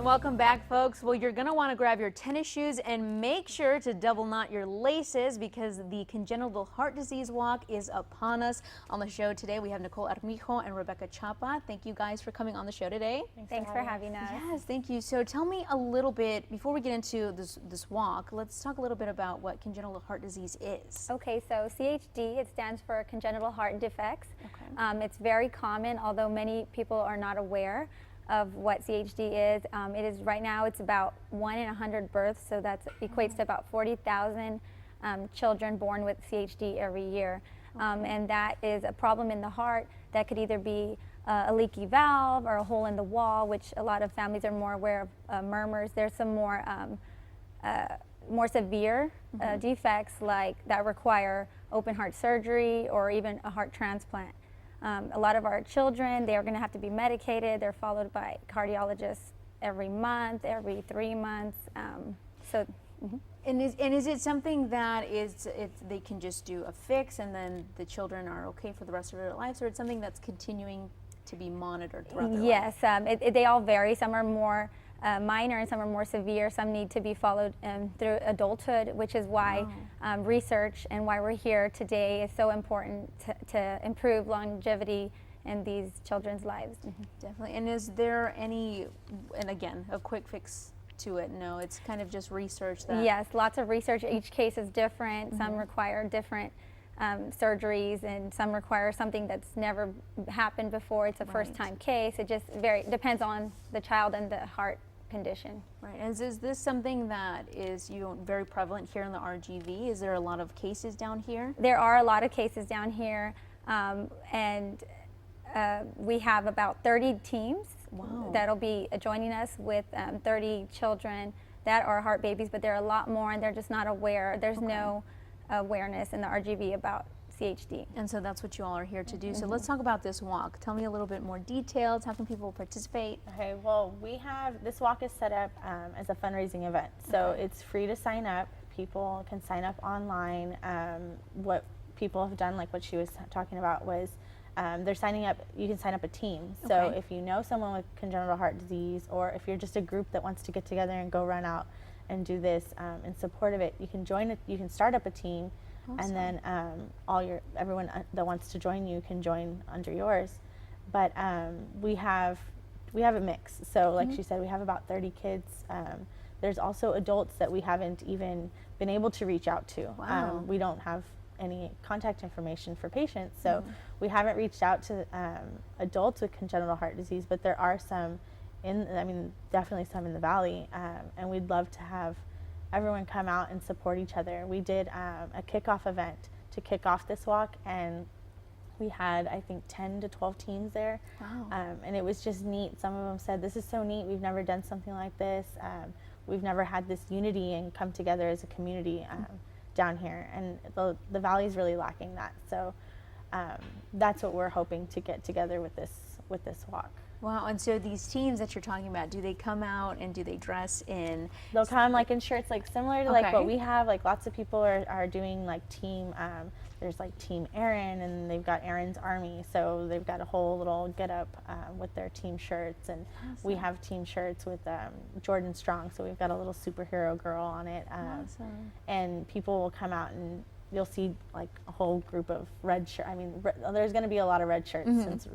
welcome back, folks. Well, you're going to want to grab your tennis shoes and make sure to double knot your laces because the Congenital Heart Disease Walk is upon us. On the show today, we have Nicole Armijo and Rebecca Chapa. Thank you guys for coming on the show today. Thanks for having us. Yes, thank you. So tell me a little bit, before we get into this walk, let's talk a little bit about what congenital heart disease is. Okay, so CHD, it stands for Congenital Heart Defects. Okay. It's very common, although many people are not aware of what CHD is. It is right now, it's about 1 in 100 births, so that equates to about 40,000 children born with CHD every year. And that is a problem in the heart that could either be a leaky valve or a hole in the wall, which a lot of families are more aware of murmurs. There's some more severe defects like that require open heart surgery or even a heart transplant. A lot of our children, they are going to have to be medicated. They're followed by cardiologists every month, every 3 months. And is it something that they can just do a fix and then the children are okay for the rest of their lives, or it's something that's continuing to be monitored throughout their life? Yes, they all vary. Some are more minor and some are more severe. Some need to be followed through adulthood, which is why research and why we're here today is so important to improve longevity in these children's lives. Definitely. And is there any, and again, a quick fix to it? No, it's kind of just research that. Yes, lots of research. Each case is different. Some require different surgeries, and some require something that's never happened before. It's a first-time case. It just depends on the child and the heart condition. Right. And is this something that is very prevalent here in the RGV? Is there a lot of cases down here? There are a lot of cases down here, and we have about 30 teams that'll be joining us with 30 children that are heart babies, but there are a lot more and they're just not aware. There's no awareness in the RGV about CHD. And so that's what you all are here to do. So let's talk about this walk. Tell me a little bit more details. How can people participate? Okay, well, this walk is set up as a fundraising event. So it's free to sign up. People can sign up online. What people have done, like what she was talking about, was they're signing up, you can sign up a team. So if you know someone with congenital heart disease, or if you're just a group that wants to get together and go run out and do this in support of it, you can join it, you can start up a team. Awesome. And then everyone that wants to join you can join under yours. But we have a mix. So like she said, we have about 30 kids. There's also adults that we haven't even been able to reach out to. Wow. We don't have any contact information for patients, so we haven't reached out to adults with congenital heart disease, but there are some definitely some in the Valley, and we'd love to have everyone come out and support each other. We did a kickoff event to kick off this walk, and we had, I think, 10 to 12 teams there. Wow. And it was just neat. Some of them said, "This is so neat. We've never done something like this. We've never had this unity and come together as a community down here." And the Valley is really lacking that. So that's what we're hoping to get together with this walk. Wow. And so these teams that you're talking about, do they come out and do they dress in? They'll come like in shirts like similar to like what we have. Like lots of people are doing like team, there's like Team Aaron, and they've got Aaron's Army. So they've got a whole little get up with their team shirts. And we have team shirts with Jordan Strong. So we've got a little superhero girl on it. And people will come out and you'll see like a whole group of red shirts. I mean, there's going to be a lot of red shirts since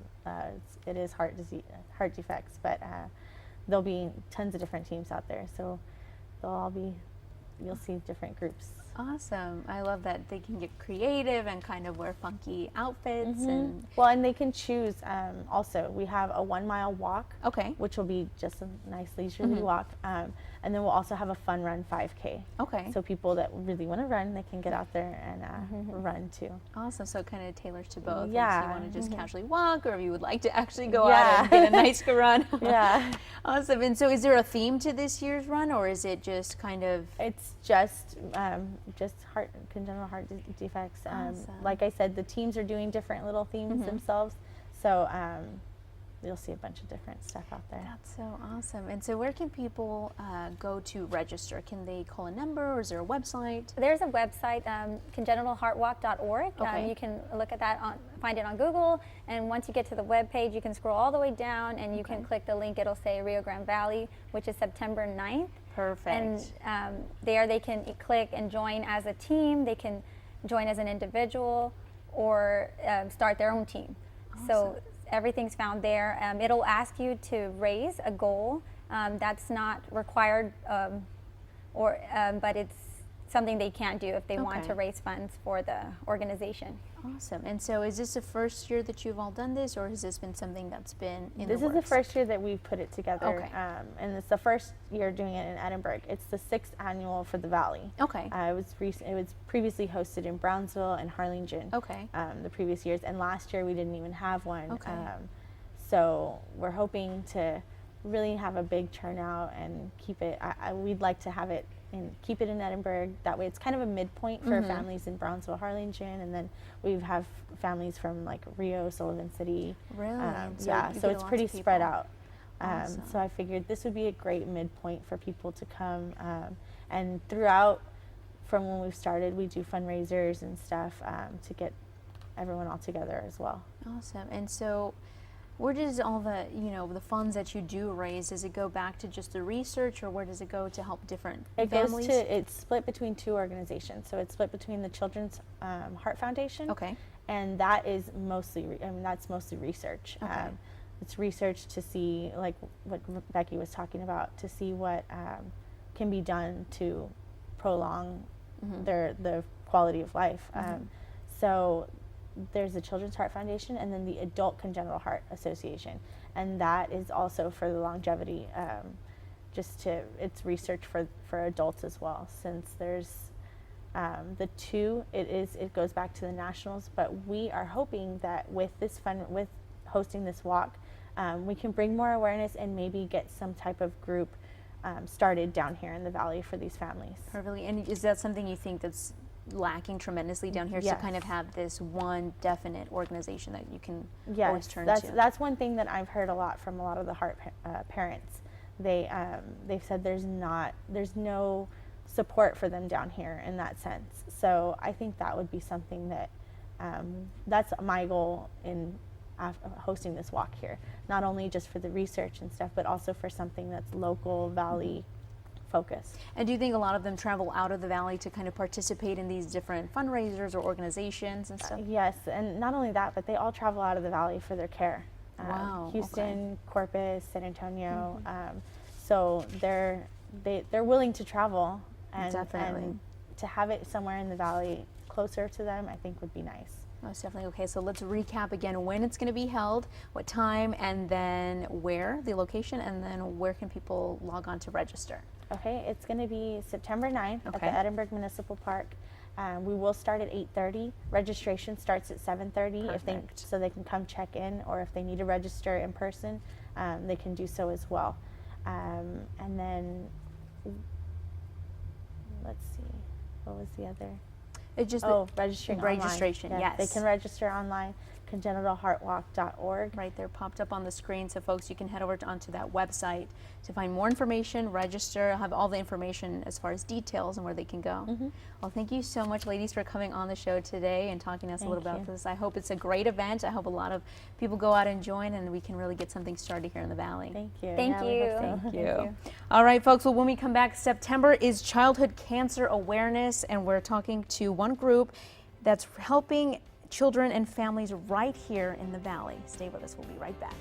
it is heart defects, but there'll be tons of different teams out there. So you'll see different groups. Awesome. I love that they can get creative and kind of wear funky outfits. And they can choose also. We have a 1 mile walk, which will be just a nice leisurely walk. And then we'll also have a fun run 5K. So people that really want to run, they can get out there and run too. Awesome. So it kind of tailors to both. Yeah. If you want to just casually walk, or if you would like to actually go out and get a nice run. Awesome. And so is there a theme to this year's run, or is it just kind of? It's just congenital heart defects. Like I said, the teams are doing different little themes themselves. So you'll see a bunch of different stuff out there. That's so awesome. And so where can people go to register? Can they call a number, or is there a website? There's a website, congenitalheartwalk.org. Okay. You can look at that, find it on Google, and once you get to the web page, you can scroll all the way down and you can click the link. It'll say Rio Grande Valley, which is September 9th. Perfect. And there they can click and join as a team. They can join as an individual or start their own team. Awesome. So everything's found there. It'll ask you to raise a goal. That's not required, but it's something they can do if they want to raise funds for the organization. Awesome. And so is this the first year that you've all done this, or has this been something that's been in the works? This is the first year that we've put it together, Okay. and it's the first year doing it in Edinburg. It's the 6th annual for the Valley. Okay. It was previously hosted in Brownsville and Harlingen. Okay. The previous years, and last year we didn't even have one. Okay. So we're hoping to really have a big turnout and keep it. We'd like to have it and keep it in Edinburg. That way, it's kind of a midpoint for families in Brownsville, Harlingen, and then we have families from like Rio, Sullivan City. Really? Yeah, you so get it's lots pretty of people. spread out. Awesome. So I figured this would be a great midpoint for people to come. And throughout, from when we've started, we do fundraisers and stuff to get everyone all together as well. Awesome. And so where does all the, the funds that you do raise, does it go back to just the research, or where does it go to help different families? It's split between 2 organizations. So it's split between the Children's Heart Foundation. Okay. And that is mostly, that's mostly research. Okay. It's research to see, like what Becky was talking about, to see what can be done to prolong the quality of life. So there's the Children's Heart Foundation, and then the Adult Congenital Heart Association, and that is also for the longevity. It's research for adults as well, since there's the 2. It goes back to the nationals, but we are hoping that with hosting this walk, we can bring more awareness and maybe get some type of group started down here in the Valley for these families. Perfectly. And is that something you think that's lacking tremendously down here, to kind of have this one definite organization that you can always turn to? That's one thing that I've heard a lot from a lot of the heart parents. They've said there's no support for them down here in that sense. So I think that would be something that that's my goal in hosting this walk here, not only just for the research and stuff, but also for something that's local Valley focus. And do you think a lot of them travel out of the Valley to kind of participate in these different fundraisers or organizations and stuff? Yes, and not only that, but they all travel out of the Valley for their care. Wow. Houston, Corpus, San Antonio. So they're willing to travel, and to have it somewhere in the Valley closer to them, I think would be nice. Most definitely. Okay, so let's recap again when it's going to be held, what time, and then where, the location, and then where can people log on to register? Okay, it's going to be September 9th at the Edinburg Municipal Park. We will start at 8:30. Registration starts at 7:30 so they can come check in, or if they need to register in person, they can do so as well. And then, let's see, what was the other? It's just registration online. Yes. They can register online, congenitalheartwalk.org. Right there, popped up on the screen. So folks, you can head over onto that website to find more information, register, have all the information as far as details and where they can go. Well, thank you so much, ladies, for coming on the show today and talking to us a little about this. I hope it's a great event. I hope a lot of people go out and join, and we can really get something started here in the Valley. Thank you. Thank you. Thank you. All right, folks, well, when we come back, September is Childhood Cancer Awareness, and we're talking to one group that's helping children and families right here in the Valley. Stay with us. We'll be right back.